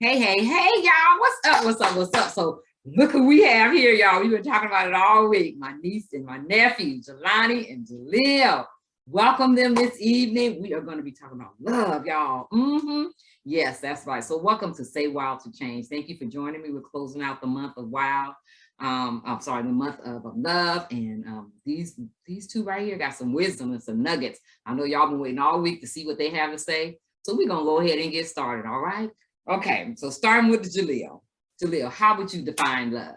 Hey, y'all. What's up? So look who we have here, y'all. We've been talking about it all week. My niece and my nephew, Lanii and Leel. Welcome them this evening. We are going to be talking about love, y'all. Yes, that's right. So welcome to Say Wow to Change. Thank you for joining me. We're closing out the month of Wow. I'm sorry, the month of love. And these two right here got some wisdom and some nuggets. I know y'all been waiting all week to see what they have to say. So we're going to go ahead and get started, all right? Okay, so starting with Jaleel. Jaleel, how would you define love?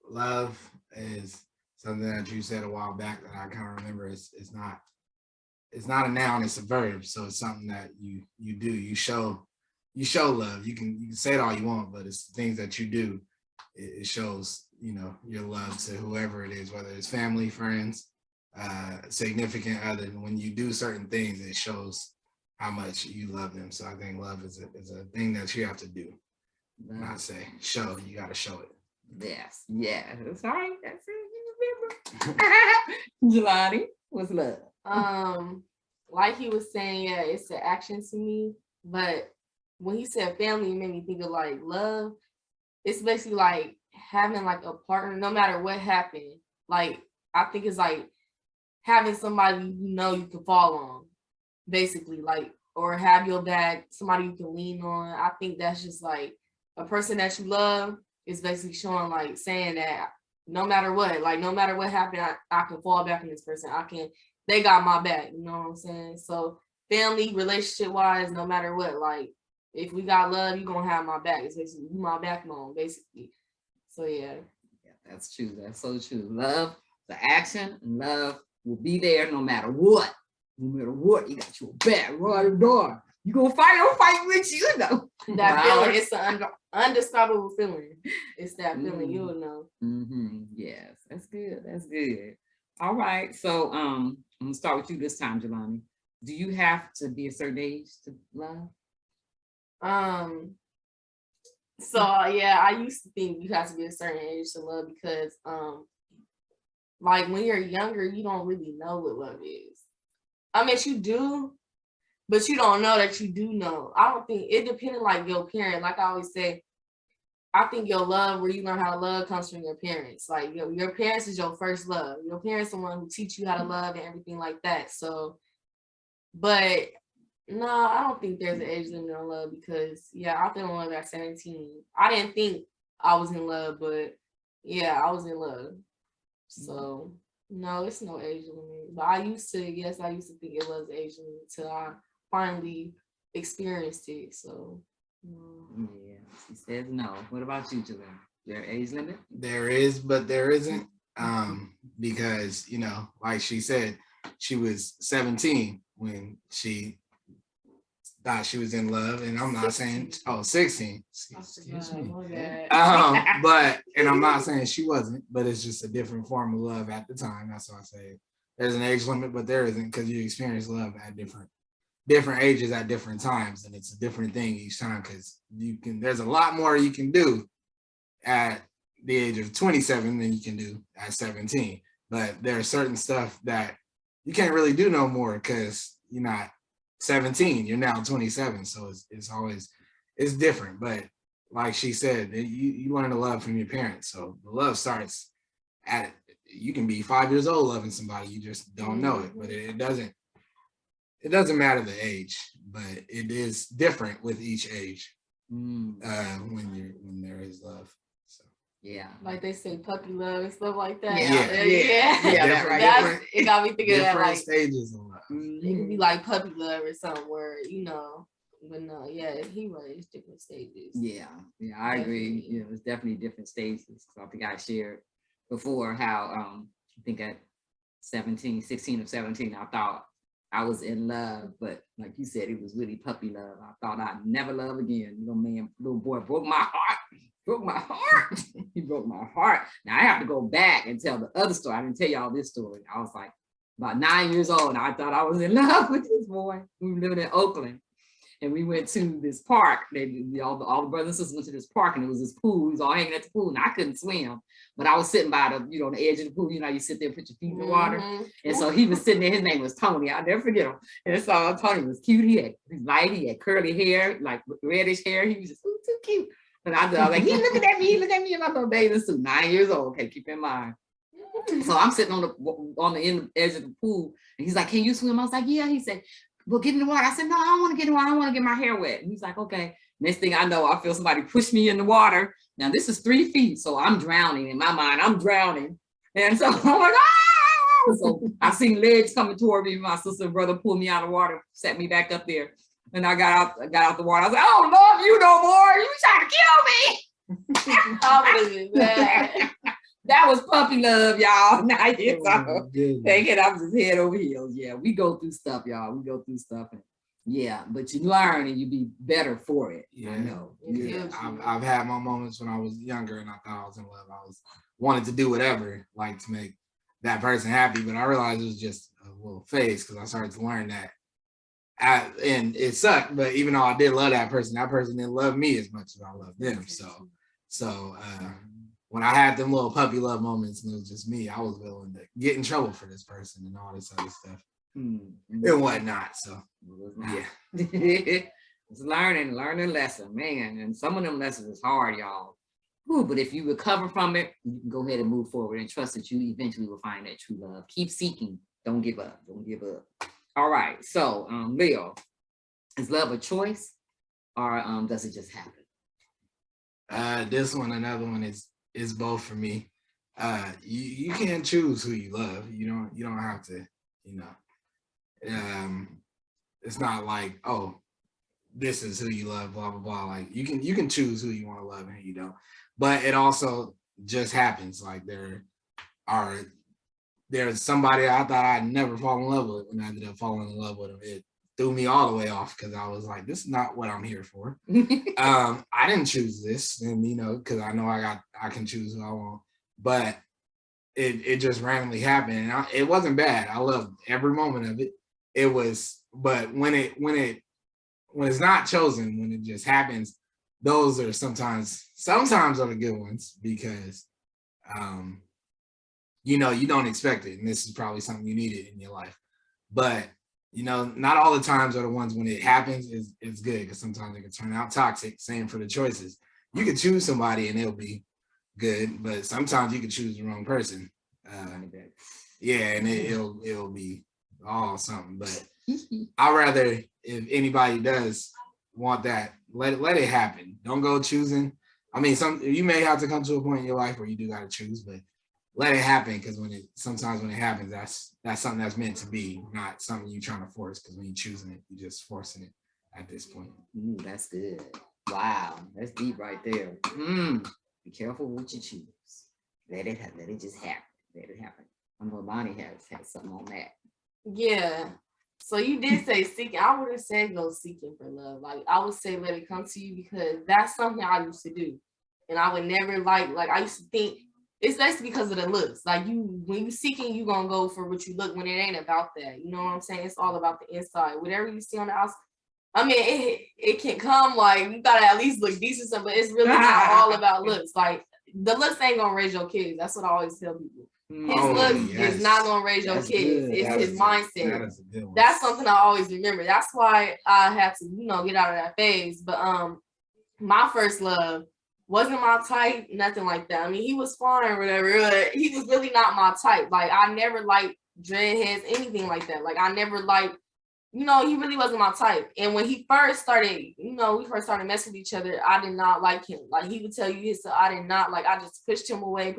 Love is something that you said a while back that I kind of remember. It's not a noun, it's a verb. So it's something that you do. You show love. You can say it all you want, but it's things that you do. It shows, your love to whoever it is, whether it's family, friends, significant other. When you do certain things, it shows how much you love them. So I think love is a thing that you have to do, not say. Show. You got to show it. Yes. That's all right. That's it. You remember. Jelani, what's love? Like he was saying, yeah, it's an action to me. But when he said family, it made me think of like love. It's basically like having like a partner, no matter what happened. Like I think it's like having somebody you can fall on, basically, like, or have your back, somebody you can lean on. I think that's just like a person that you love is basically showing, like, saying that no matter what happened, I can fall back on this person. They got my back, you know what I'm saying? So family, relationship wise, no matter what, like if we got love, you gonna have my back. It's basically you my backbone, basically. So yeah, that's true. That's so true. Love, the action, and love will be there no matter what. No matter what, you got your back, right or door. You gonna fight, I'll fight with you, though. That feeling, it's an undescribable feeling. It's that feeling, you'll know. Yes, that's good. That's good. All right. So I'm gonna start with you this time, Jelani. Do you have to be a certain age to love? So yeah, I used to think you have to be a certain age to love because like when you're younger, you don't really know what love is. I mean, you do, but you don't know that you do know. I don't think it depended like your parent. Like I always say, I think your love, where you learn how to love, comes from your parents. Like your parents is your first love. Your parents are the one who teach you how to love and everything like that. So, but no, I don't think there's an age limit on love because yeah, I fell in love at 17. I didn't think I was in love, but yeah, I was in love. So no, it's no age limit. But I used to think it was age limit until I finally experienced it. So yeah, she says no. What about you, Jelani? There age limit? There is, but there isn't. Because like she said, she was 17 when she thought she was in love, and I'm not 16. Saying 16. Excuse me. But I'm not saying she wasn't, but it's just a different form of love at the time. That's why I say there's an age limit, but there isn't, because you experience love at different ages at different times, and it's a different thing each time, because there's a lot more you can do at the age of 27 than you can do at 17. But there's certain stuff that you can't really do no more because you're not 17, you're now 27. So it's different. But like she said, you learn to love from your parents. So the love starts you can be 5 years old loving somebody, you just don't know it. But it doesn't matter the age, but it is different with each age when there is love. So yeah, like they say, puppy love and stuff like that. Yeah. It got me thinking of that, like stages of love. It could be like puppy love or something where but no, yeah, he was different stages. Yeah, I agree. It's definitely different stages. I think I shared before how I think at 16 or 17, I thought I was in love, but like you said, it was really puppy love. I thought I'd never love again. Little boy broke my heart. He broke my heart. Now I have to go back and tell the other story. I didn't tell y'all this story. I was like about 9 years old, and I thought I was in love with this boy. We were living in Oakland, and we went to this park. All the brothers and sisters went to this park, and it was this pool. We was all hanging at the pool, and I couldn't swim, but I was sitting by the, on the edge of the pool. You sit there, put your feet in the water, and so he was sitting there. His name was Tony. I'll never forget him. And so Tony was cute. He had light. He had curly hair, like reddish hair. He was just too cute. And I was like, he looking at me. He looking at me in my little bathing suit. 9 years old. Okay, keep in mind. So I'm sitting on the edge of the pool, and he's like, "Can you swim?" I was like, "Yeah." He said, "Well, get in the water." I said, "No, I don't want to get in the water. I don't want to get my hair wet." And he's like, "Okay." Next thing I know, I feel somebody push me in the water. Now this is 3 feet, so I'm drowning. In my mind, I'm drowning, and so I'm like, "Ah!" So I seen legs coming toward me. My sister and brother pulled me out of the water, set me back up there, and I got out the water. I was like, "I don't love you no more. You trying to kill me?" I believe that. That was puppy love, y'all. Now you Oh, thinking I'm just head over heels. Yeah, we go through stuff, y'all. We go through stuff. And yeah, but you learn and you be better for it. Yeah, I know. Yeah, I've had my moments when I was younger and I thought I was in love. I wanted to do whatever, like to make that person happy, but I realized it was just a little phase because I started to learn that. And it sucked, but even though I did love that person didn't love me as much as I loved them. So when I had them little puppy love moments and it was just me, I was willing to get in trouble for this person and all this other stuff and whatnot. So yeah. It's learning lesson, man. And some of them lessons is hard, y'all. Ooh, but if you recover from it, you can go ahead and move forward and trust that you eventually will find that true love. Keep seeking. Don't give up. Don't give up. All right. So Leel, is love a choice or does it just happen? This one, another one is both for me. You can't choose who you love. You don't have to, it's not like, oh, this is who you love, blah blah blah. Like you can choose who you want to love and who you don't. But it also just happens. Like there's somebody I thought I'd never fall in love with, and I ended up falling in love with them. It threw me all the way off because I was like, this is not what I'm here for. I didn't choose this, and because I know I can choose who I want, but it just randomly happened, and it wasn't bad. I loved every moment of it. It was, but when it's not chosen, when it just happens, those are sometimes are the good ones because you don't expect it, and this is probably something you needed in your life, but not all the times are the ones when it happens is good because sometimes it can turn out toxic. Same for the choices. You could choose somebody and it'll be good, but sometimes you could choose the wrong person. Yeah, and it'll be all something. But I'd rather, if anybody does want that, let it happen. Don't go choosing. I mean, you may have to come to a point in your life where you do got to choose, but let it happen because sometimes when it happens, that's something that's meant to be, not something you're trying to force. Because when you're choosing it, you're just forcing it at this point. Ooh, that's good. Wow, that's deep right there. Be careful what you choose. Let it just happen. Let it happen. I know Lanii has something on that. Yeah. So you did say seeking. I would have said go seeking for love. Like I would say let it come to you because that's something I used to do, and I would never like I used to think. It's that's because of the looks. Like when you seeking, you gonna go for what you look when it ain't about that. You know what I'm saying? It's all about the inside. Whatever you see on the outside. I mean, it can come like you gotta at least look decent, but it's really not all about looks. Like the looks ain't gonna raise your kids. That's what I always tell people. His looks is not gonna raise your kids. Good. It's his mindset. That's something I always remember. That's why I had to, get out of that phase. But my first love wasn't my type, nothing like that. I mean, he was fine or whatever, but he was really not my type. Like, I never liked dreadheads, anything like that. Like, I never liked, he really wasn't my type. And when he first started, we first started messing with each other, I did not like him. Like, he would tell you his, I did not like, I just pushed him away.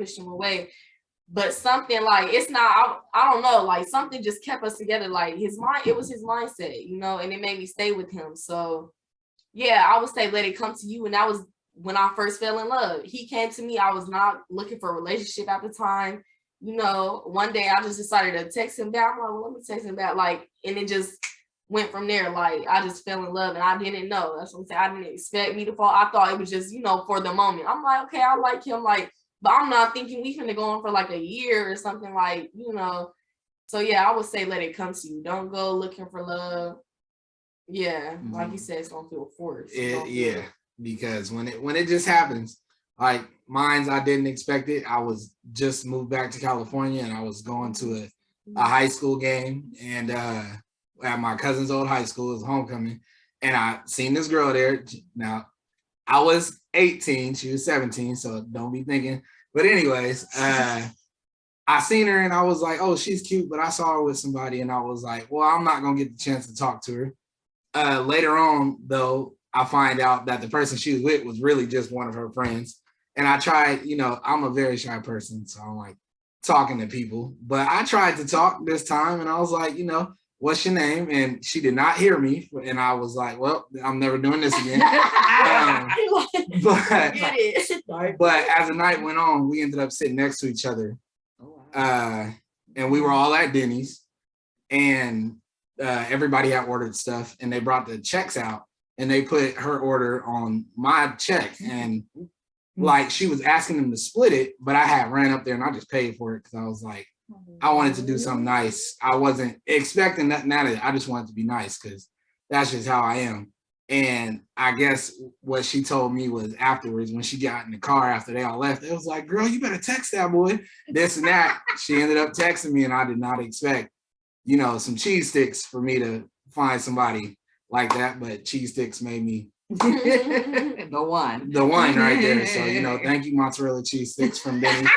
But something like, it's not, I don't know, like something just kept us together. Like his mind, it was his mindset, and it made me stay with him. So yeah, I would say let it come to you. And that was when I first fell in love. He came to me. I was not looking for a relationship at the time. One day I just decided to text him back. I'm like, well, let me text him back. Like, and it just went from there. Like, I just fell in love and I didn't know. That's what I'm saying. I didn't expect me to fall. I thought it was just, for the moment. I'm like, okay, I like him. Like, but I'm not thinking we finna go on for like a year or something like, So yeah, I would say let it come to you. Don't go looking for love. Yeah, like you said, it's gonna feel forced. Because when it just happens, like mine's, I didn't expect it. I was just moved back to California, and I was going to a high school game, and at my cousin's old high school, it was homecoming, and I seen this girl there. Now I was 18, she was 17, so don't be thinking. But anyways, I seen her and I was like, oh, she's cute, but I saw her with somebody, and I was like, well, I'm not gonna get the chance to talk to her. Later on, though, I find out that the person she was with was really just one of her friends. And I tried, I'm a very shy person, so I'm like talking to people. But I tried to talk this time, and I was like, what's your name? And she did not hear me. And I was like, well, I'm never doing this again. But as the night went on, we ended up sitting next to each other. And we were all at Denny's, and everybody had ordered stuff, and they brought the checks out, and they put her order on my check, and like she was asking them to split it, but I had ran up there and I just paid for it because I was like, I wanted to do something nice. I wasn't expecting nothing out of it. I just wanted to be nice because that's just how I am. And I guess what she told me was afterwards, when she got in the car after they all left, it was like, girl, you better text that boy, this and that. She ended up texting me, and I did not expect, some cheese sticks for me to find somebody like that, but cheese sticks made me the one right there. So, thank you, mozzarella cheese sticks from Denny's.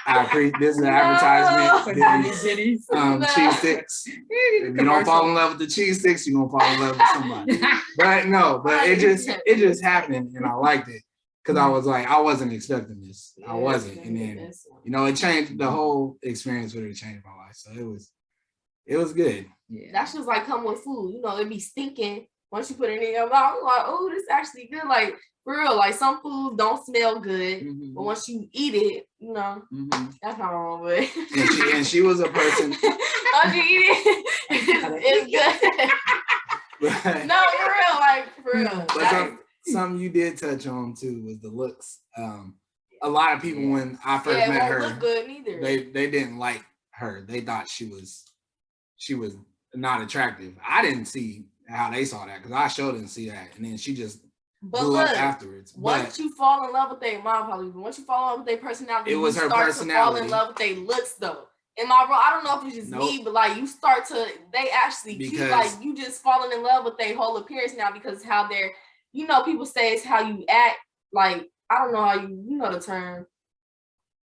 I appreciate this is an advertisement for Denny's. Cheese sticks. If you don't fall in love with the cheese sticks, you're gonna fall in love with somebody. But it just happened, and I liked it because I was like, I wasn't expecting this. I wasn't, and then it changed the whole experience. With it changed my life, so it was good. Yeah, that's just like come with food. It be stinking once you put it in your mouth. Like, oh, this is actually good. Like for real, like some food don't smell good, but once you eat it, that's not wrong with it. And she was a person. Once you eat it, it's good. No, for real. But something you did touch on too was the looks. A lot of people when I first met her, look good neither. They didn't like her. They thought she was not attractive. I didn't see how they saw that because I sure didn't see that, and then she just blew up afterwards. Once you fall in love with their once you fall in love with their personality, it was her personality. To fall in love with their looks though. Am I wrong? I don't know if it's just me, but like you start to, they actually cute. Like you just falling in love with their whole appearance now because how they're, people say it's how you act. Like I don't know how you know the term.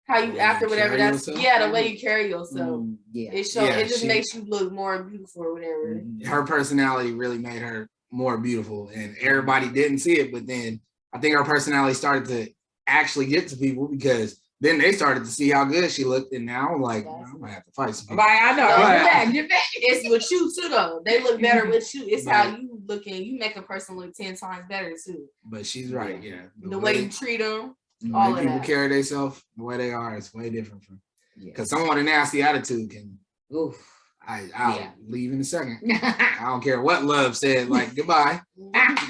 How you act or whatever. That's the way you carry yourself. It shows. It just makes you look more beautiful or whatever. Her personality really made her more beautiful, and everybody didn't see it. But then I think her personality started to actually get to people because then they started to see how good she looked, and now I'm like, I'm gonna have to fight some people. I know. You're back. It's with you too, though. They look better with you. It's how you looking. You make a person look 10 times better too. But she's right. Yeah. The way you treat them. All the way people carry themselves, the way they are, is way different from. Because someone with a nasty attitude can. I'll leave in a second. I don't care what love said. Like goodbye.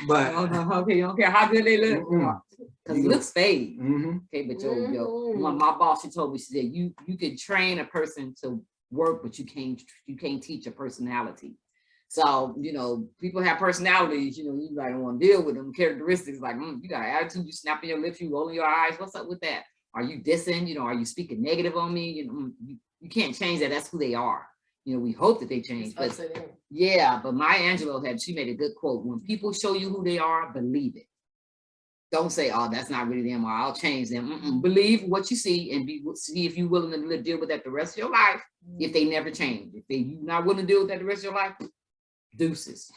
But okay, you don't care how good they look. Because looks fade. Okay, but my boss, she told me, she said you can train a person to work, but you can't teach a personality. So, people have personalities, you like don't want to deal with them characteristics like, you got an attitude, you snapping your lips, you rolling your eyes. What's up with that? Are you dissing? Are you speaking negative on me? You can't change that. That's who they are. We hope that they change. But Maya Angelou she made a good quote. When people show you who they are, believe it. Don't say, oh, that's not really them, or I'll change them. Believe what you see and see if you're willing to deal with that the rest of your life if they never change. If you're not willing to deal with that the rest of your life, deuces.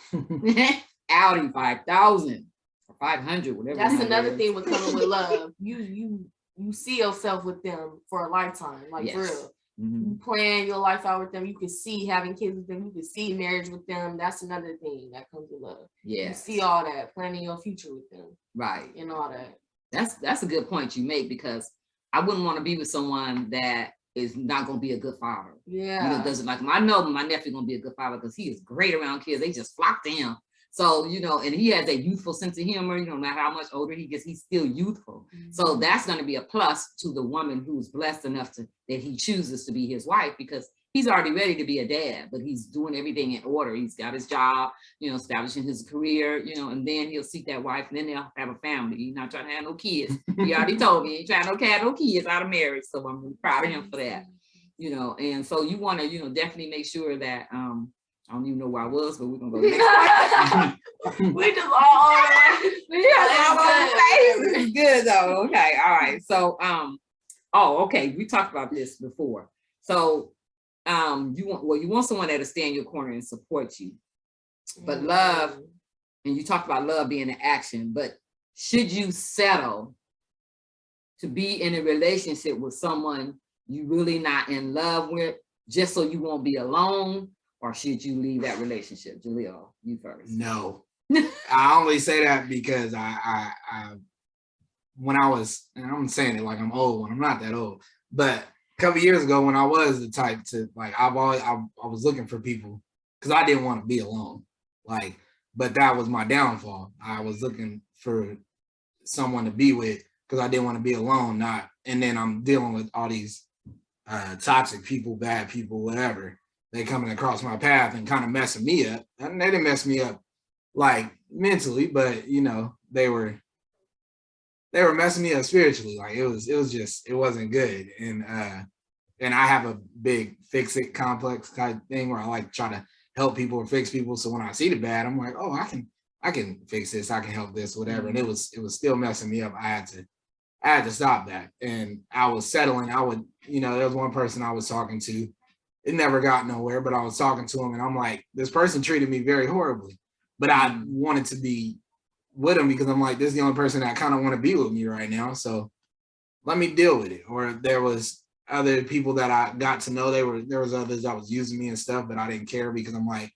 Audi 5,000 or 500, whatever. That's another thing with coming with love. You see yourself with them for a lifetime, like for real. You plan your life out with them. You can see having kids with them. You can see marriage with them. That's another thing that comes with love. Yeah, you see all that, planning your future with them, right, and all that. That's a good point you make because I wouldn't want to be with someone that is not going to be a good father. Yeah. Doesn't like him. I know my nephew going to be a good father because he is great around kids. They just flock to him. So, and he has a youthful sense of humor, no matter how much older he gets, he's still youthful. So that's going to be a plus to the woman who's blessed enough that he chooses to be his wife because he's already ready to be a dad, but he's doing everything in order. He's got his job, establishing his career, and then he'll seek that wife, and then they'll have a family. He's not trying to have no kids. He already told me he ain't trying to have no kids out of marriage. So I'm really proud of him for that. And so you want to, definitely make sure that I don't even know where I was, but we're gonna go next. We just all This is good though. Okay, all right. So okay, we talked about this before. So you want someone that'll stand in your corner and support you. But love, and you talked about love being an action, but should you settle to be in a relationship with someone you really not in love with just so you won't be alone? Or should you leave that relationship? Jaleel, you first. No. I only say that because I when I was, and I'm saying it like I'm old when I'm not that old, but a couple years ago when I was the type to like, I was looking for people because I didn't want to be alone. Like, but that was my downfall. I was looking for someone to be with because I didn't want to be alone. And then I'm dealing with all these toxic people, bad people, whatever. They coming across my path and kind of messing me up. And they didn't mess me up like mentally, but they were messing me up spiritually. Like it wasn't good. And I have a big fix it complex type thing where I like try to help people or fix people. So when I see the bad, I'm like, oh, I can fix this, I can help this, whatever. And it was still messing me up. I had to stop that. And I was settling. There was one person I was talking to. It never got nowhere, but I was talking to him and I'm like, this person treated me very horribly, but I wanted to be with him because I'm like, this is the only person that kind of want to be with me right now. So let me deal with it. Or there was other people that I got to know. There was others that was using me and stuff, but I didn't care because I'm like,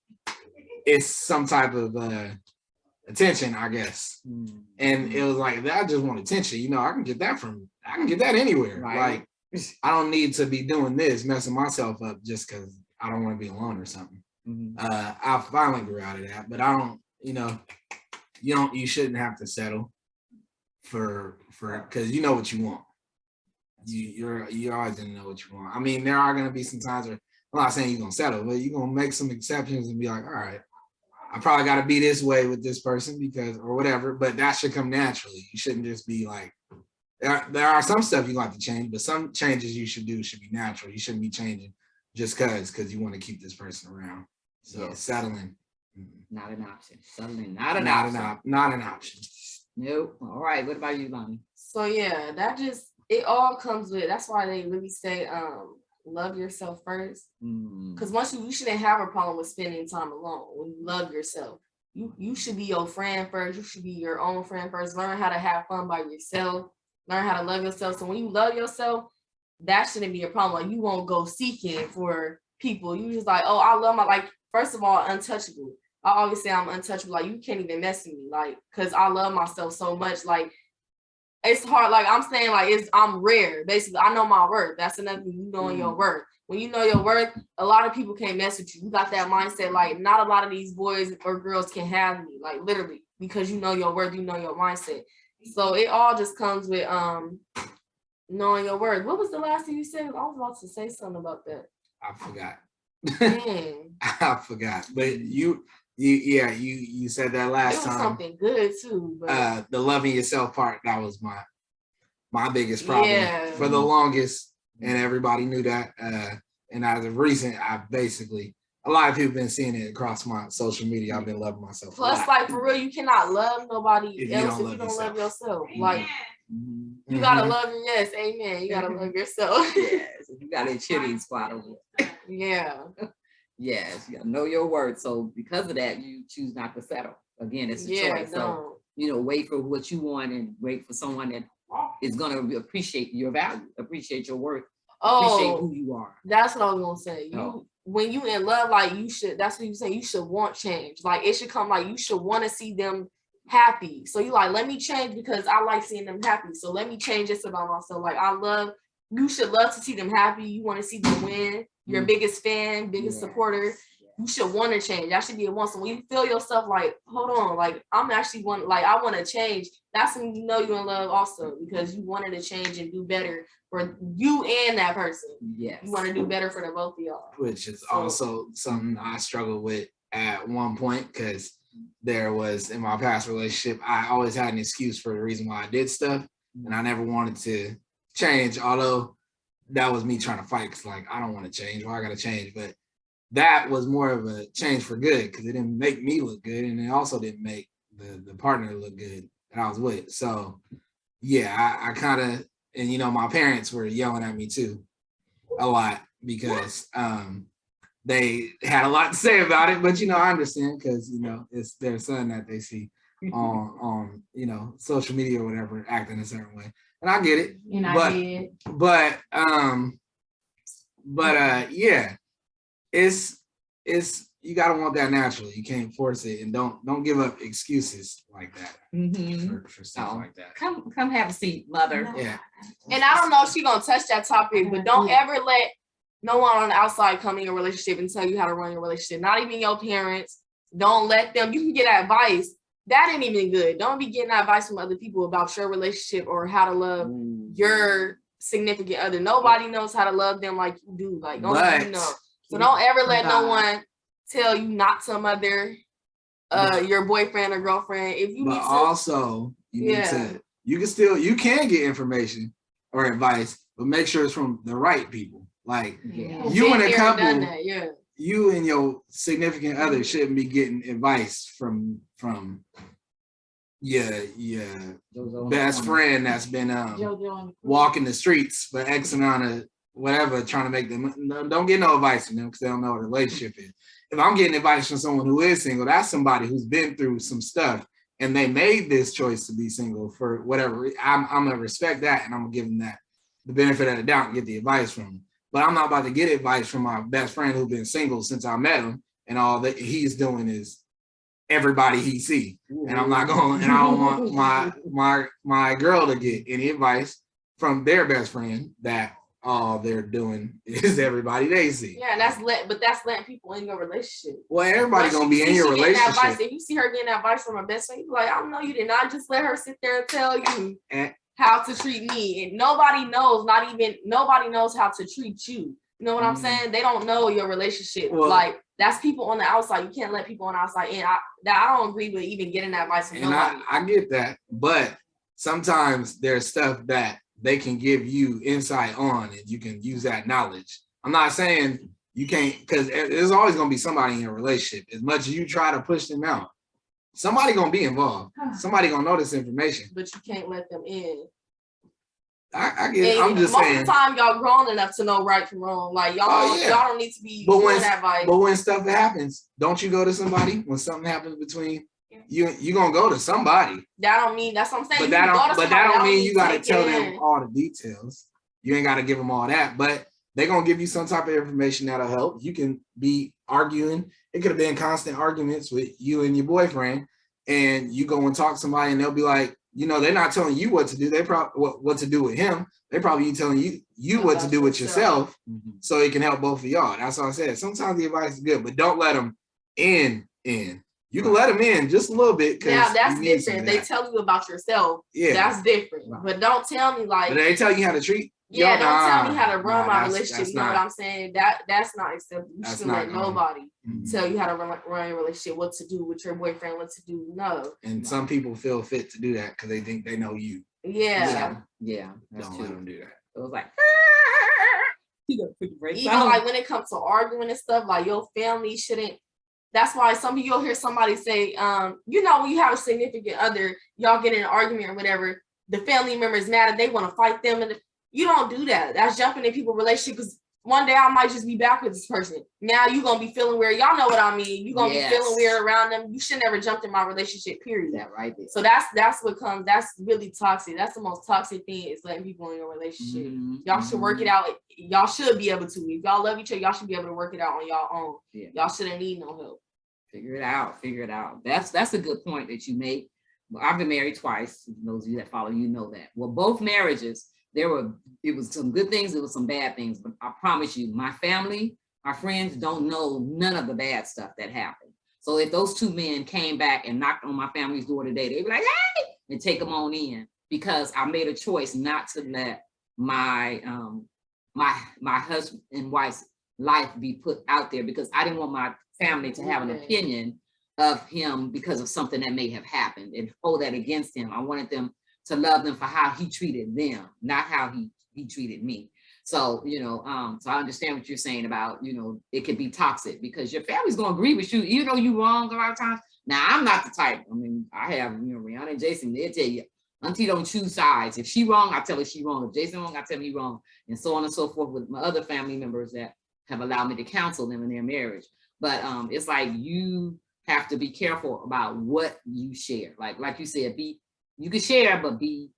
it's some type of attention, I guess. And it was like, I just want attention. I can get that anywhere. Right. Like, I don't need to be doing this, messing myself up just because I don't want to be alone or something. I finally grew out of that, but I don't, you shouldn't have to settle for because you know what you want. You're always gonna know what you want. I mean, there are gonna be some times where I'm not saying you're gonna settle, but you're gonna make some exceptions and be like, all right, I probably got to be this way with this person because or whatever, but that should come naturally. You shouldn't just be like, there are some stuff you have to change, but some changes you should do should be natural. You shouldn't be changing just because you want to keep this person around. So settling, not an option. Settling, not an option. Nope. All right. What about you, Lanii? So yeah, it all comes with. That's why they really say, love yourself first. Because once you shouldn't have a problem with spending time alone when you love yourself. You should be your friend first. You should be your own friend first. Learn how to have fun by yourself. Learn how to love yourself. So when you love yourself, that shouldn't be a problem. Like you won't go seeking for people. You just like, oh, I love first of all, untouchable. I always say I'm untouchable. Like you can't even mess with me. Like, cause I love myself so much. Like it's hard. Like I'm saying, like I'm rare. Basically, I know my worth. That's another thing, you knowing your worth. When you know your worth, a lot of people can't mess with you. You got that mindset. Like not a lot of these boys or girls can have me. Like literally, because you know your worth, you know your mindset. So it all just comes with knowing your worth. What was the last thing you said? I was about to say something about that. I forgot. Dang. I forgot. But you said that last time. It was something good too. But the loving yourself part, that was my biggest problem for the longest, and everybody knew that. And as of recent, a lot of people been seeing it across my social media. I've been loving myself. Plus, like for real, you cannot love nobody else if you don't love yourself. Like you gotta love your amen. You gotta love yourself. Yes, you got a cheerleading squad over there. Yeah. Yes, you gotta know your worth. So because of that, you choose not to settle. Again, it's a choice. So wait for what you want and wait for someone that is gonna appreciate your value, appreciate your worth, appreciate who you are. That's what I was gonna say. When you in love, like you should, that's what you say, you should want change. Like it should come like you should want to see them happy. So you like, let me change because I like seeing them happy. So let me change this about myself. Like you should love to see them happy. You want to see them win. Your biggest fan, biggest supporter. you should want to change. That should be a want. So when you feel yourself like, hold on, like I'm actually I want to change. That's when you know you're in love also, because you wanted to change and do better for you and that person. Yes. You want to do better for the both of y'all. Which is also something I struggled with at one point, because there was, in my past relationship, I always had an excuse for the reason why I did stuff, and I never wanted to change, although that was me trying to fight, because like, I don't want to change, I gotta change. But that was more of a change for good, because it didn't make me look good, and it also didn't make the partner look good that I was with. So yeah, I kind of, and you know, my parents were yelling at me too a lot, because they had a lot to say about it. But you know, I understand, because you know, it's their son that they see on you know, social media or whatever, acting a certain way, and I get it. And I did. But yeah, it's you gotta want that naturally. You can't force it, and don't give up excuses like that for stuff like that. Come have a seat, mother. Yeah. And I don't know if she's gonna touch that topic, but don't ever let no one on the outside come in your relationship and tell you how to run your relationship. Not even your parents. Don't let them. You can get advice. That ain't even good. Don't be getting advice from other people about your relationship or how to love your significant other. Nobody knows how to love them like you do. Like, only you know. So don't ever let no one tell you not to mother your boyfriend or girlfriend. If you but need to, also you need to, you can get information or advice, but make sure it's from the right people. Like you and a couple, you and your significant other shouldn't be getting advice from your best friend that's been walking the streets for X amount of whatever, trying to make them. Don't get no advice from them, because they don't know what a relationship is. If I'm getting advice from someone who is single, that's somebody who's been through some stuff and they made this choice to be single for whatever. I'm gonna respect that, and I'm gonna give them that the benefit of the doubt and get the advice from them. But I'm not about to get advice from my best friend who's been single since I met him, and all that he's doing is everybody he see. And I'm not going, and I don't want my girl to get any advice from their best friend that all they're doing is everybody they see. Yeah, that's letting people in your relationship. Well, everybody gonna be in your relationship. Advice, if you see her getting advice from her best friend, you be like, I don't know, you did not just let her sit there and tell you how to treat me. And nobody knows how to treat you. You know what I'm saying? They don't know your relationship. Well, like, that's people on the outside. You can't let people on the outside in. I don't agree with even getting that advice from nobody. I get that, but sometimes there's stuff that they can give you insight on, and you can use that knowledge. I'm not saying you can't, because there's always going to be somebody in your relationship. As much as you try to push them out, somebody going to be involved. Somebody going to know this information. But you can't let them in. I get it. I'm just saying. Most of the time, y'all grown enough to know right from wrong. Like, y'all don't need to be doing advice. But when stuff happens, don't you go to somebody? When something happens between you gonna go to somebody. That don't mean, that's what I'm saying. But that don't mean you gotta tell them all the details. You ain't gotta give them all that, but they're gonna give you some type of information that'll help. You can be arguing. It could have been constant arguments with you and your boyfriend, and you go and talk to somebody, and they'll be like, you know, they're not telling you what to do. They probably what to do with him. They probably telling you what to do with yourself, so it can help both of y'all. That's what I said. Sometimes the advice is good, but don't let them in. You can let them in just a little bit. Yeah, that's different. They tell you about yourself. Yeah, that's different. Right. But don't tell me like. But they tell you how to treat. Yeah, don't tell me how to run my relationship. You know what I'm saying? That's not acceptable. You shouldn't let nobody tell you how to run your relationship, what to do with your boyfriend, what to do. No. And some people feel fit to do that because they think they know you. Yeah. Don't let them do that. It was like. Even like when it comes to arguing and stuff, like your family shouldn't. That's why you'll hear somebody say, you know, when you have a significant other, y'all get in an argument or whatever, the family member is mad and they want to fight them. And you don't do that. That's jumping in people's relationship, because one day I might just be back with this person. Now you're going to be feeling weird. Y'all know what I mean. You're going to be feeling weird around them. You should never jumped in my relationship, period. That right there. So that's what comes. That's really toxic. That's the most toxic thing, is letting people in your relationship. Y'all should work it out. Y'all should be able to. If y'all love each other, y'all should be able to work it out on y'all own. Yeah. Y'all shouldn't need no help. Figure it out. That's a good point that you make. Well, I've been married twice. Those of you that follow, you know that. Well, both marriages, it was some good things, it was some bad things, but I promise you, my family, our friends don't know none of the bad stuff that happened. So if those two men came back and knocked on my family's door today, they'd be like, hey, and take them on in, because I made a choice not to let my my husband and wife's life be put out there, because I didn't want my family to have an opinion of him because of something that may have happened and hold that against him. I wanted them to love them for how he treated them, not how he treated me. So, you know, so I understand what you're saying about, you know, it could be toxic because your family's gonna agree with you, even though you're wrong a lot of times. Now, I'm not the type. I mean, I have, you know, Rihanna and Jason, they'll tell you, Auntie don't choose sides. If she wrong, I tell her she wrong. If Jason wrong, I tell him he wrong, and so on and so forth with my other family members that have allowed me to counsel them in their marriage. But it's like you have to be careful about what you share. Like you said, you can share, but be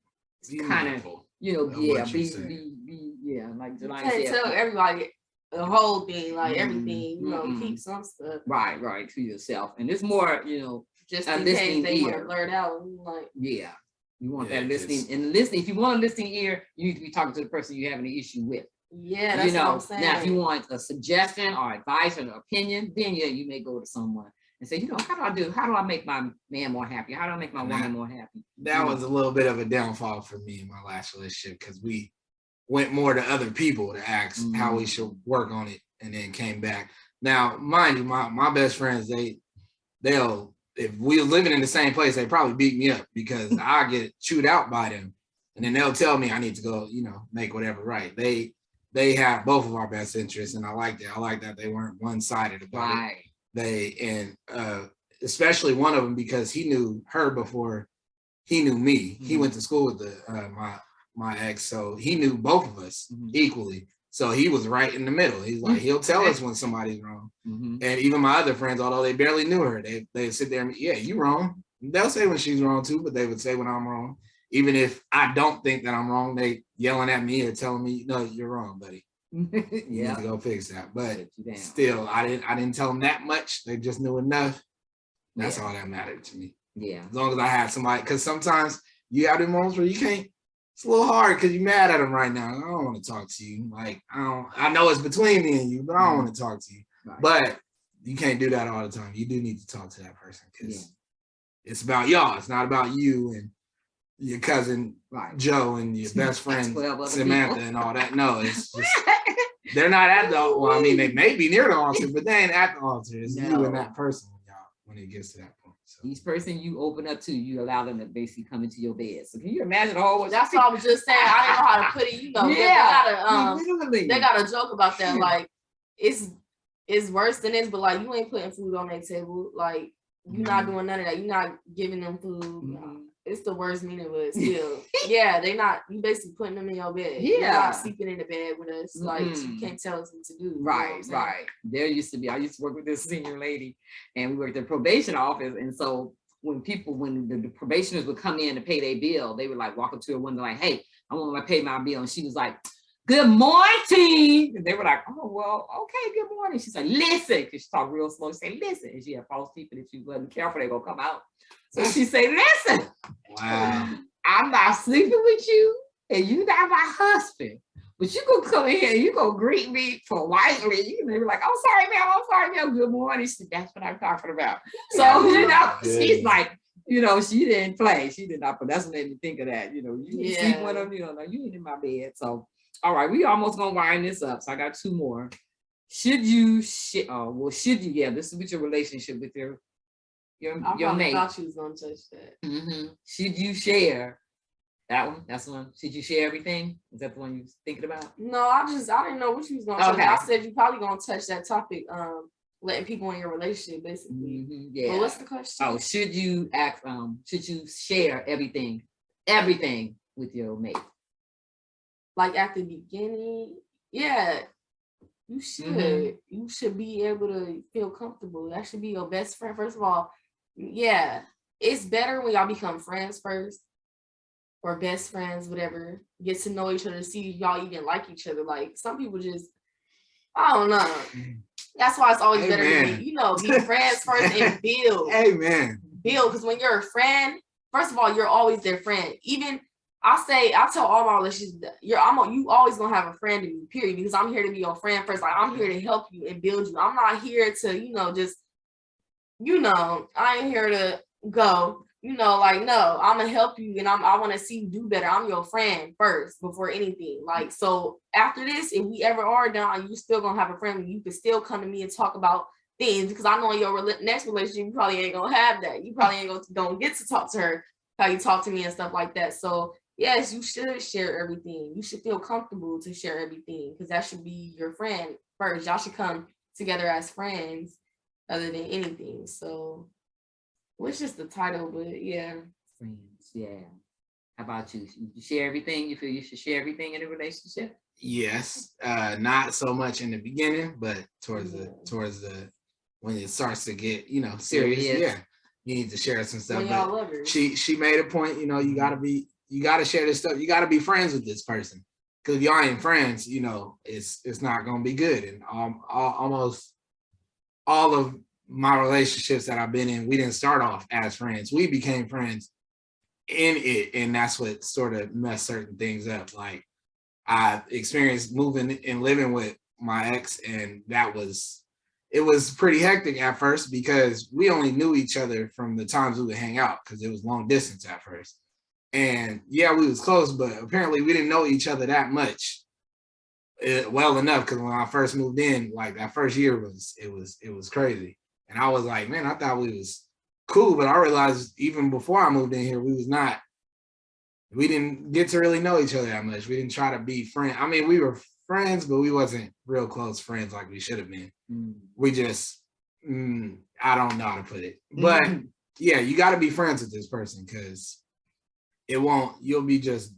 kind of, you know, yeah, like Jelani said. You can't tell everybody the whole thing, like everything, you know, keep some stuff. Right, to yourself. And it's more, you know, just in case they want to blurt out, like, yeah. You want that listening, and listening. If you want a listening ear, you need to be talking to the person you're having an issue with. Yeah, that's what I'm saying. Now, if you want a suggestion or advice or an opinion, then yeah, you may go to someone and say, you know, how do I make my man more happy? How do I make my woman more happy? That was a little bit of a downfall for me in my last relationship, because we went more to other people to ask how we should work on it, and then came back. Now, mind you, my best friends, they'll, if we were living in the same place, they probably beat me up because I get chewed out by them, and then they'll tell me I need to go, you know, make whatever right. They have both of our best interests, and I like that. I like that they weren't one-sided about it. Especially one of them, because he knew her before he knew me. He went to school with my ex, so he knew both of us equally. So he was right in the middle. He's like, he'll tell us when somebody's wrong. And even my other friends, although they barely knew her, they'd sit there and, yeah, you wrong. They'll say when she's wrong too, but they would say when I'm wrong. Even if I don't think that I'm wrong, they yelling at me or telling me, no, you're wrong, buddy. You need to go fix that. But still, I didn't tell them that much. They just knew enough. That's all that mattered to me. Yeah. As long as I had somebody, because sometimes you have the moments where you can't. It's a little hard because you're mad at them right now. I don't want to talk to you. Like, I know it's between me and you, but I don't want to talk to you. Right. But you can't do that all the time. You do need to talk to that person, because it's about y'all. It's not about you and your cousin Joe and your best friend Samantha and all that. No, it's just they're not at the, well, I mean, they may be near the altar, but they ain't at the altar. It's you and that person when it gets to that point. So each person you open up to, you allow them to basically come into your bed. So can you imagine the whole? That's what I was just saying. I didn't know how to put it. You know, they got a joke about that. Like, it's worse than this, but like, you ain't putting food on their table. Like, you're not doing none of that. You're not giving them food. It's the worst meaning, but still, you basically putting them in your bed. You're not sleeping in the bed with us. Like, you can't tell us what to do. Right. I used to work with this senior lady, and we worked at the probation office. And so when the probationers would come in to pay their bill, they would like walk up to her window like, hey, I want to pay my bill. And she was like, good morning. And they were like, oh, well, okay, good morning. She's like, listen, because she talked real slow. She said, listen. And she had false teeth, and if she wasn't careful, they're going to come out. So she said, listen, I'm not sleeping with you, and you're not my husband, but you gonna come in here and you gonna greet me politely. And they were like, oh, sorry, ma'am, good morning. She said, that's what I'm talking about. So, you know, she's like, you know, she didn't play. She did not, but that's what made me think of that. You know, you sleep with them, you know, no, you ain't in my bed. So, all right, we almost gonna wind this up. So I got two more. Should you, this is with your relationship with your mate. I thought you was gonna touch that. Should you share that one? That's the one. Should you share everything? Is that the one you was thinking about? No, I didn't know what you was gonna touch. I said you probably gonna touch that topic, letting people in your relationship, basically. But what's the question? Oh, should you share everything with your mate? Like at the beginning, you should. You should be able to feel comfortable. That should be your best friend. First of all, it's better when y'all become friends first, or best friends, whatever. Get to know each other, see if y'all even like each other. Like, some people just, I don't know. That's why it's always better to be friends first and build. Amen. Build, because when you're a friend, first of all, you're always their friend. Even I tell all my relationships that you always gonna have a friend in me, period, because I'm here to be your friend first. Like, I'm here to help you and build you. I'm not here to, just, I ain't here to go, like, no, I'm gonna help you and I want to see you do better. I'm your friend first before anything. Like, so after this, if we ever are done, you still gonna have a friend. You can still come to me and talk about things, because I know in your next relationship, you probably ain't gonna have that. You probably ain't gonna get to talk to her how you talk to me and stuff like that. So yes, you should share everything. You should feel comfortable to share everything, because that should be your friend first. Y'all should come together as friends other than anything. So, what's just the title, but yeah. Friends, yeah. How about you? You share everything? You feel you should share everything in a relationship? Yes. Not so much in the beginning, but towards the when it starts to get, serious, yeah. You need to share some stuff. When y'all lovers. She made a point, you gotta share this stuff. You gotta be friends with this person. Because if y'all ain't friends, it's not gonna be good. And almost all of my relationships that I've been in, we didn't start off as friends. We became friends in it, and that's what sort of messed certain things up. Like, I experienced moving and living with my ex, and it was pretty hectic at first, because we only knew each other from the times we would hang out, because it was long distance at first. And yeah, we was close, but apparently we didn't know each other that much well enough, because when I first moved in, like, that first year it was crazy. And I was like, man, I thought we was cool, but I realized even before I moved in here, we didn't get to really know each other that much. We didn't try to be friends. I mean, we were friends, but we wasn't real close friends like we should have been. We just, I don't know how to put it. But yeah, you got to be friends with this person, because you'll be just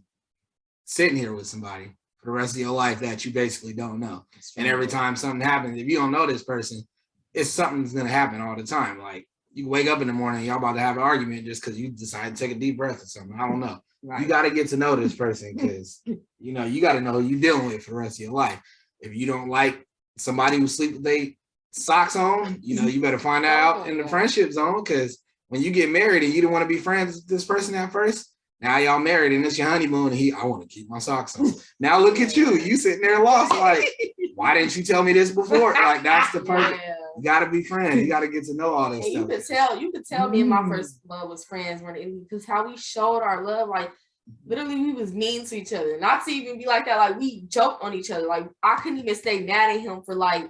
sitting here with somebody for the rest of your life that you basically don't know. And every time something happens, if you don't know this person, something's going to happen all the time. Like, you wake up in the morning, y'all about to have an argument just because you decide to take a deep breath or something. I don't know. Right. You got to get to know this person, because, you got to know who you're dealing with for the rest of your life. If you don't like somebody who sleep with their socks on, you better find that out in the friendship zone, because when you get married and you don't want to be friends with this person at first, now y'all married and it's your honeymoon, and I want to keep my socks on. Now look at you sitting there lost, like, why didn't you tell me this before? Like, that's the perfect. Yeah. You gotta be friends. You gotta get to know all this stuff. You could tell me and my first love was friends, because how we showed our love, like, literally we was mean to each other. Not to even be like that, like, we joked on each other. Like, I couldn't even stay mad at him for like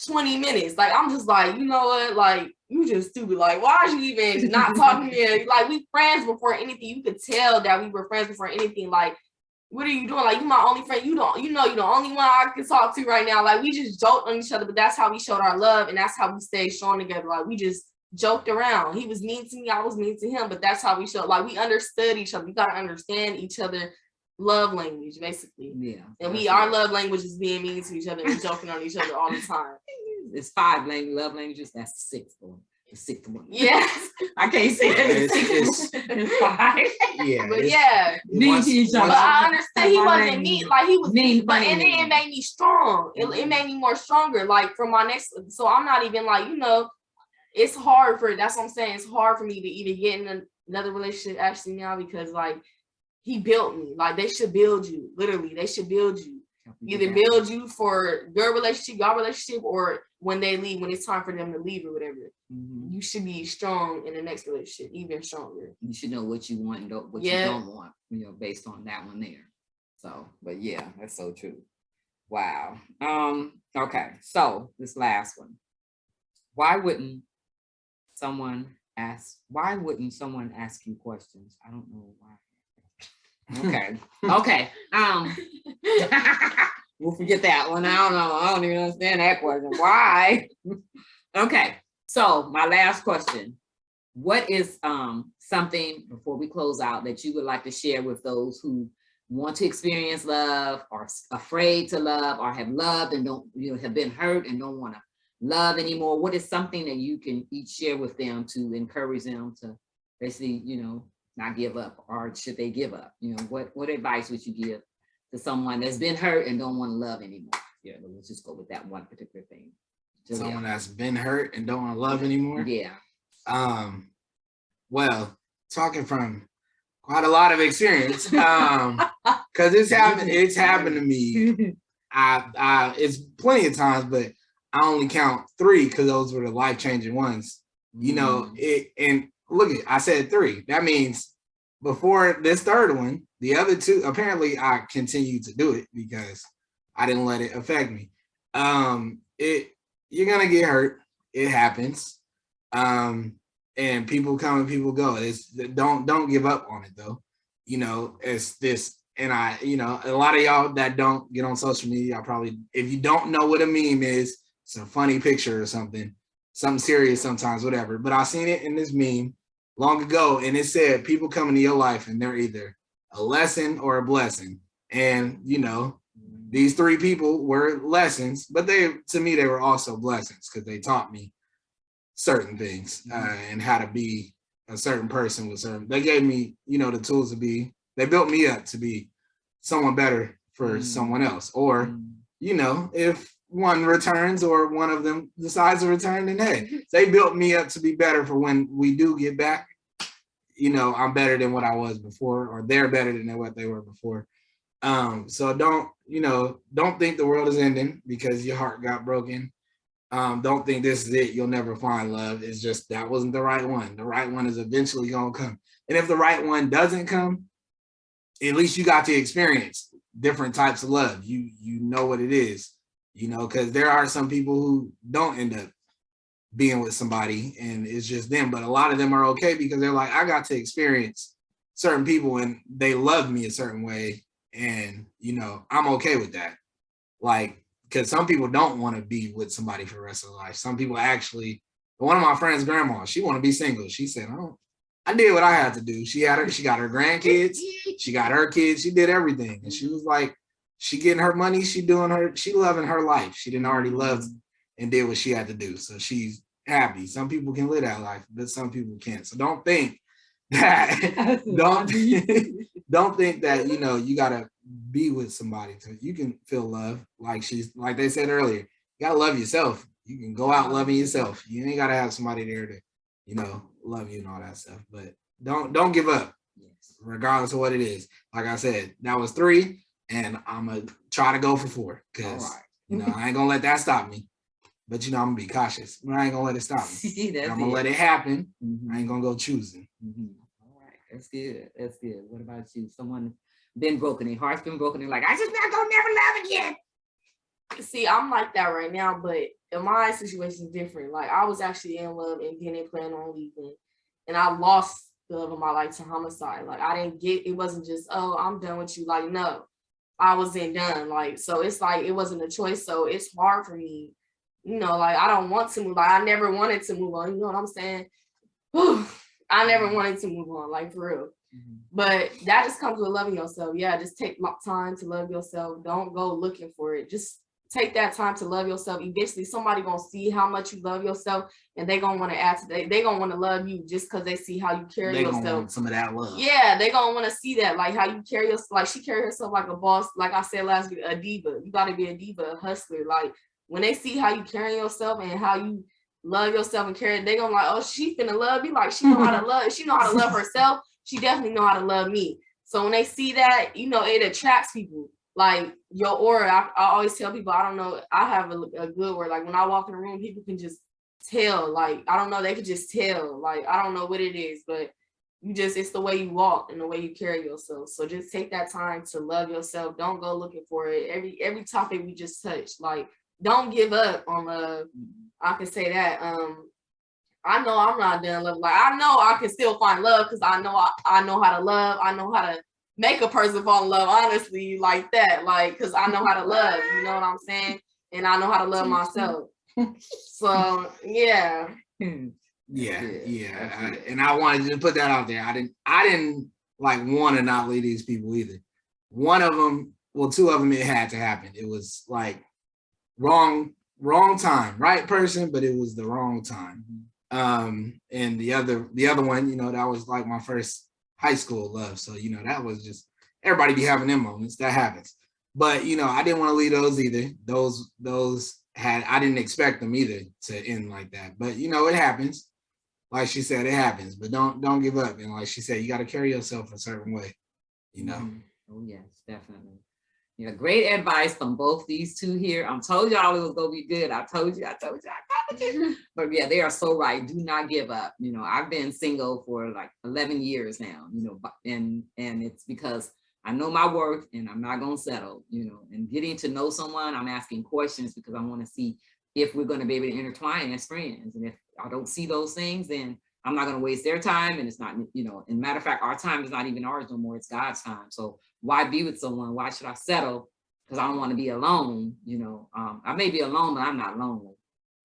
20 minutes. Like, I'm just like, you know what? Like, you just stupid. Like, why are you even not talking to me? Like, we friends before anything. You could tell that we were friends before anything. Like, what are you doing? Like, you my only friend. You're the only one I can talk to right now. Like, we just joked on each other, but that's how we showed our love, and that's how we stayed strong together. Like, we just joked around. He was mean to me, I was mean to him, but that's how we showed. Like, we understood each other. We gotta understand each other love language, basically. Yeah. And our love language is being mean to each other and joking on each other all the time. It's 5 love languages. That's the 6th one. The 6th one. Yes. I can't say it. It's 5. Yeah. But yeah. Mean to each other. But I understand he wasn't mean. Like, he was mean, but and then it made me strong. It made me more stronger. Like, for my next, so I'm not even like, it's hard that's what I'm saying. It's hard for me to even get in another relationship actually now, because like, he built me. Like, they should build you. Literally, they should build you. Either build you for your relationship, or when they leave, when it's time for them to leave or whatever. You should be strong in the next relationship, even stronger. You should know what you want and what you don't want, based on that one there. So, but yeah, that's so true. Wow. Okay, so this last one. Why wouldn't someone ask you questions? I don't know why. Okay. We'll forget that one. I don't know. I don't even understand that question. Why? Okay. So my last question. What is something, before we close out, that you would like to share with those who want to experience love, or afraid to love, or have loved and don't, have been hurt and don't want to love anymore? What is something that you can each share with them to encourage them to basically, not give up, or should they give up? What advice would you give to someone that's been hurt and don't want to love anymore? Yeah, let's just go with that one particular thing. Someone that's been hurt and don't want to love anymore? Yeah. Well, talking from quite a lot of experience. Because it's happened to me. It's plenty of times, but I only count 3 because those were the life-changing ones. You know, and look at, I said 3. That means before this third one, the other 2, apparently I continued to do it because I didn't let it affect me. You're gonna get hurt. It happens. And people come and people go. Don't give up on it though. You know, it's this, and a lot of y'all that don't get on social media, y'all probably, if you don't know what a meme is, it's a funny picture or something serious sometimes, whatever. But I seen it in this meme long ago, and it said people come into your life and they're either a lesson or a blessing. And these 3 people were lessons, but to me they were also blessings because they taught me certain things and how to be a certain person with certain. They gave me the tools to be. They built me up to be someone better for someone else, or if one returns or one of them decides to return, then hey, they built me up to be better for when we do get back. I'm better than what I was before, or they're better than what they were before. So don't think the world is ending because your heart got broken. Don't think this is it. You'll never find love. It's just that wasn't the right one. The right one is eventually gonna come. And if the right one doesn't come, at least you got to experience different types of love. You know what it is, because there are some people who don't end up being with somebody and it's just them. But a lot of them are okay because they're like, I got to experience certain people and they love me a certain way. And, I'm okay with that. Like, because some people don't want to be with somebody for the rest of their life. Some people actually, one of my friend's grandma, she want to be single. She said, I did what I had to do. She got her grandkids, she got her kids, she did everything. And she was like, she getting her money, she loving her life. She didn't already love and did what she had to do. So she's happy. Some people can live that life, but some people can't. So don't think that, don't think that, you gotta be with somebody so you can feel love. Like they said earlier, you gotta love yourself. You can go out loving yourself. You ain't gotta have somebody there to, love you and all that stuff. But don't give up, regardless of what it is. Like I said, that was 3, and I'm gonna try to go for 4 because I ain't gonna let that stop me. But I'm gonna be cautious. I ain't gonna let it stop me. I'm gonna let it happen. I ain't gonna go choosing. All right, that's good. That's good. What about you? Someone been broken, their heart's been broken, they're like, I just not gonna never love again. See, I'm like that right now, but in my situation is different. Like, I was actually in love and didn't plan on leaving, and I lost the love of my life to homicide. Like, I didn't get, it wasn't just, oh, I'm done with you. Like, no, I wasn't done. Like, so it's like, it wasn't a choice. So it's hard for me, like, I don't want to move. Like, I never wanted to move on. You know what I'm saying? I never wanted to move on, like, for real. But that just comes with loving yourself. Yeah, just take time to love yourself. Don't go looking for it. Just take that time to love yourself. Eventually, somebody gonna see how much you love yourself, and they gonna want to add to that. They gonna want to love you just because they see how you carry yourself. They gonna want some of that love. Yeah, they gonna want to see that, like how you carry yourself. Like, she carry herself like a boss. Like I said last week, a diva. You gotta be a diva, a hustler. Like, when they see how you carry yourself and how you love yourself and carry it, they gonna like, oh, she finna love me. Like, she know how to love. She know how to love herself. She definitely know how to love me. So when they see that, it attracts people. Like, your aura, I always tell people, I don't know, I have a good word. Like, when I walk in a room, people can just tell. Like, I don't know, they could just tell. Like, I don't know what it is, but it's the way you walk and the way you carry yourself. So just take that time to love yourself. Don't go looking for it. Every topic we just touched, like, don't give up on love. I can say that. I know I'm not done love. Like, I know I can still find love because I know how to love. I know how to make a person fall in love, honestly, like that. Like, because I know how to love, you know what I'm saying? And I know how to love myself. So, yeah. Yeah. And I wanted to put that out there. I didn't like want to not leave these people either. One of them, well, 2 of them, it had to happen. It was like wrong time, right person, but it was the wrong time. And the other one, that was like my first high school love. So, that was just, everybody be having them moments. That happens. But, I didn't want to leave those either. Those I didn't expect them either to end like that. But, it happens. like she said, it happens, but don't give up. And like she said, you got to carry yourself a certain way, you know. Oh yes, definitely. Yeah, great advice from both these two here. I told y'all it was gonna be good. I told you. But yeah, they are so right. Do not give up. You know, I've been single for like 11 years now, you know, and it's because I know my worth and I'm not gonna settle, you know, and getting to know someone, I'm asking questions because I want to see if we're going to be able to intertwine as friends. And if I don't see those things, then I'm not going to waste their time. And it's not, you know, and matter of fact, our time is not even ours no more. It's God's time. So why be with someone? Why should I settle? Because I don't want to be alone. You know, I may be alone, but I'm not lonely.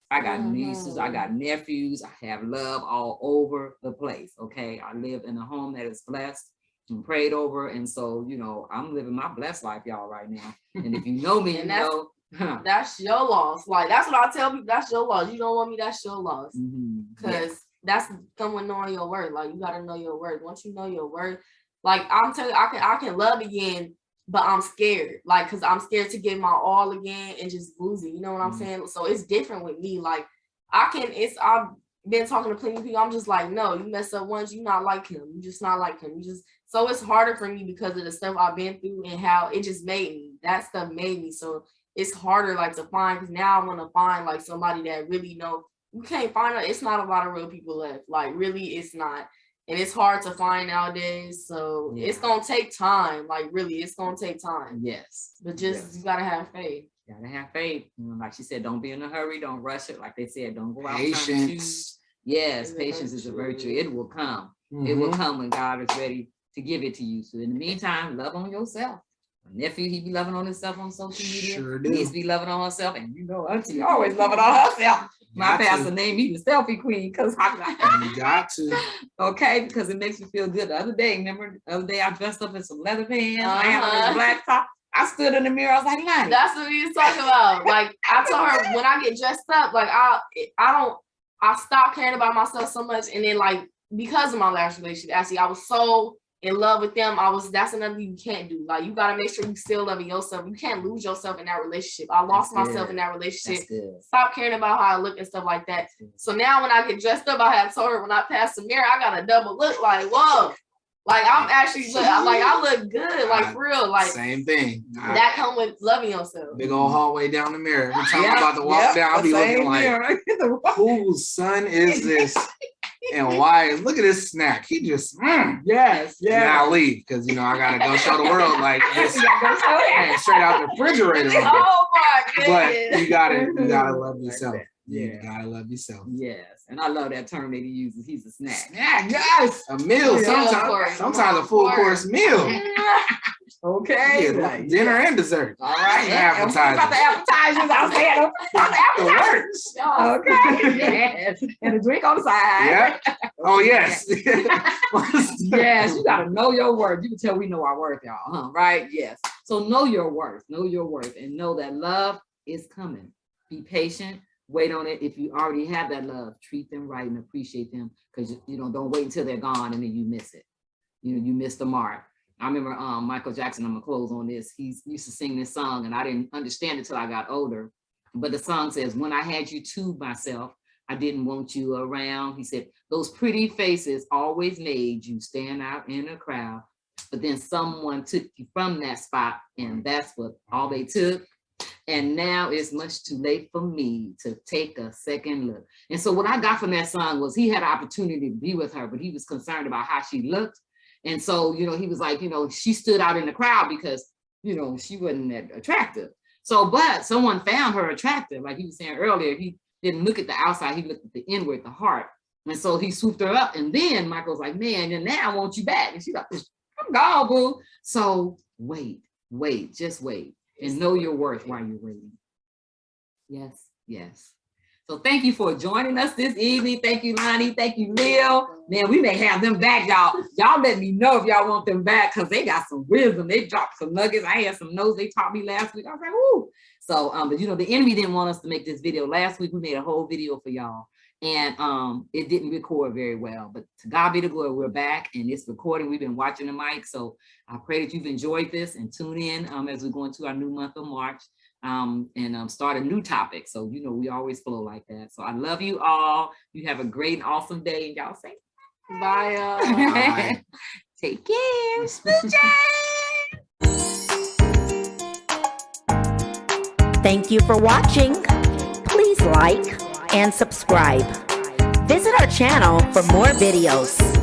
I got nieces, I got nephews. I have love all over the place. Okay. I live in a home that is blessed and prayed over. And so, you know, I'm living my blessed life, y'all, right now. And if you know me, you know, that's your loss. Like, that's what I tell people. That's your loss. You don't want me, that's your loss. Because that's come with knowing your worth. Like, you got to know your worth. Once you know your worth, like, I'm telling you, I can love again, but I'm scared. Like, because I'm scared to give my all again and just lose it. You know what I'm saying? So it's different with me. Like, I've been talking to plenty of people. I'm just like, no, you mess up once, you're not like him. You just not like him. So it's harder for me because of the stuff I've been through and how it just made me. That stuff made me. So it's harder, like, to find, because now I want to find like somebody that really know. You can't find it. It's not a lot of real people left. Like, really, it's not. And it's hard to find nowadays. So it's gonna take time. Like, really, it's gonna take time. Yes. But just you gotta have faith. Gotta have faith. You know, like she said, don't be in a hurry, don't rush it. Like they said, don't go out. Patience. Yes, patience is a virtue. It will come. It will come when God is ready to give it to you. So in the meantime, love on yourself. My nephew, he be loving on himself on social media. Sure do. He's be loving on herself, and you know, Auntie always loving on herself. My pastor named me the selfie queen because you got to. Okay, because it makes me feel good. The other day, remember the other day I dressed up in some leather pants. I had on this black top. I stood in the mirror. I was like, Lanii. That's what we was talking about. Like, I told her when I get dressed up, like I stopped caring about myself so much, and then like because of my last relationship, actually, I was so in love with them. That's another thing you can't do. Like, you got to make sure you still loving yourself. You can't lose yourself in that relationship. I lost myself in that relationship. Stop caring about how I look and stuff like that. So now when I get dressed up, I have told her when I pass the mirror, I got a double look. Like, whoa. Like, I'm actually like, I look good, like, for real. Like, same thing. That come with loving yourself. Big old hallway down the mirror. Every time I'm about to walk down, I'll be looking like, whose son is this? And why? Look at this snack. He just, yes. Now leave, because, you know, I got to go show the world, like, this straight out the refrigerator. Oh, my goodness. But you gotta love yourself. You gotta love yourself. Yes. And I love that term that he uses. He's a snack. Yes. A meal. Sometimes a full course meal. Okay. Like, dinner and dessert. All right. Appetizers. About the appetizers. I was saying appetizers. Okay. Yes. And a drink on the side. Yeah. Oh, yes. Yes. You gotta know your worth. You can tell we know our worth, y'all. Huh? Right? Yes. So know your worth. Know your worth. And know that love is coming. Be patient. Wait on it. If you already have that love, treat them right and appreciate them, because, you know, don't wait until they're gone and then you miss it. You know, you miss the mark. I remember Michael Jackson, I'm gonna close on this. He used to sing this song and I didn't understand it till I got older. But the song says, when I had you to myself, I didn't want you around. He said, those pretty faces always made you stand out in a crowd. But then someone took you from that spot, and that's what all they took. And now it's much too late for me to take a second look. And so what I got from that song was he had an opportunity to be with her, but he was concerned about how she looked. And so, you know, he was like, you know, she stood out in the crowd because, you know, she wasn't that attractive. So, but someone found her attractive. Like he was saying earlier, he didn't look at the outside, he looked at the inward, the heart. And so he swooped her up. And then Michael's like, man, and now I want you back. And she's like, I'm gone, boo. So wait, just wait. And know your worth while you're waiting. Yes. So thank you for joining us this evening. Thank you, Lanii. Thank you, Leel. Man, we may have them back, y'all. Y'all let me know if y'all want them back, because they got some wisdom. They dropped some nuggets. I had some notes they taught me last week. I was like, woo. So, but you know, the enemy didn't want us to make this video. Last week, we made a whole video for y'all. and it didn't record very well, but to God be the glory, we're back and it's recording. We've been watching the mic, so I pray that you've enjoyed this and tune in as we go into our new month of March and start a new topic. So you know we always flow like that. So I love you all. You have a great and awesome day, and y'all say Bye. Bye. take care. Smooch. Thank you for watching. Please like and subscribe. Visit our channel for more videos.